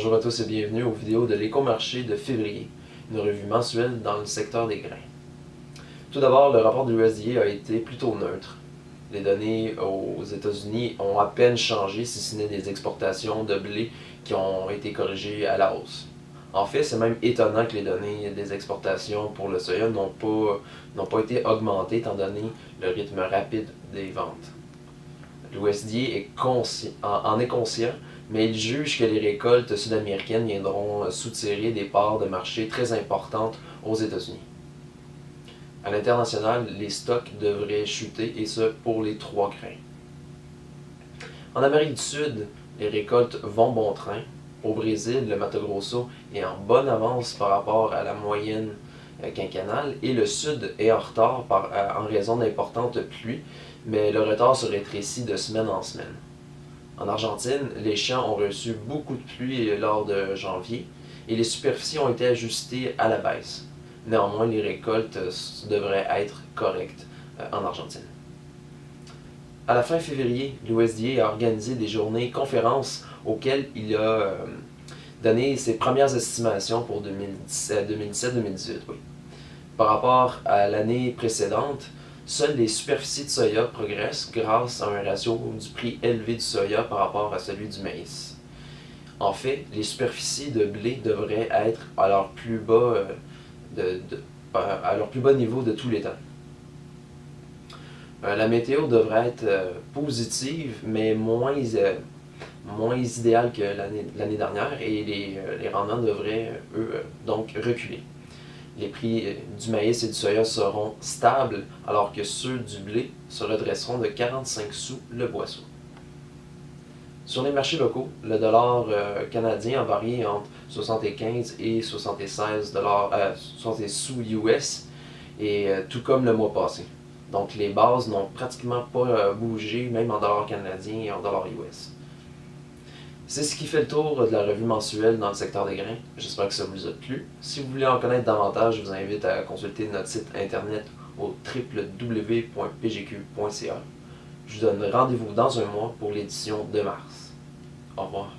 Bonjour à tous et bienvenue aux vidéos de l'Écomarché de février, une revue mensuelle dans le secteur des grains. Tout d'abord, le rapport de l'USDA a été plutôt neutre. Les données aux États-Unis ont à peine changé, si ce n'est des exportations de blé qui ont été corrigées à la hausse. En fait, c'est même étonnant que les données des exportations pour le soya n'ont pas été augmentées étant donné le rythme rapide des ventes. L'USDA en est conscient, mais il juge que les récoltes sud-américaines viendront soutirer des parts de marché très importantes aux États-Unis. À l'international, les stocks devraient chuter, et ce pour les trois grains. En Amérique du Sud, les récoltes vont bon train. Au Brésil, le Mato Grosso est en bonne avance par rapport à la moyenne quinquennale, et le Sud est en retard en raison d'importantes pluies, mais le retard se rétrécit de semaine en semaine. En Argentine, les champs ont reçu beaucoup de pluie lors de janvier et les superficies ont été ajustées à la baisse. Néanmoins, les récoltes devraient être correctes en Argentine. À la fin février, l'USDA a organisé des journées conférences auxquelles il a donné ses premières estimations pour 2017-2018. Oui. Par rapport à l'année précédente, seules les superficies de soya progressent grâce à un ratio du prix élevé du soya par rapport à celui du maïs. En fait, les superficies de blé devraient être à leur plus bas, niveau de tous les temps. La météo devrait être positive, mais moins idéale que l'année dernière, et les rendements devraient, donc reculer. Les prix du maïs et du soya seront stables, alors que ceux du blé se redresseront de 45 sous le boisseau. Sur les marchés locaux, le dollar canadien a varié entre 75 et 76 sous US, et tout comme le mois passé. Donc les bases n'ont pratiquement pas bougé, même en dollars canadiens et en dollars US. C'est ce qui fait le tour de la revue mensuelle dans le secteur des grains. J'espère que ça vous a plu. Si vous voulez en connaître davantage, je vous invite à consulter notre site internet au www.pgq.ca. Je vous donne rendez-vous dans un mois pour l'édition de mars. Au revoir.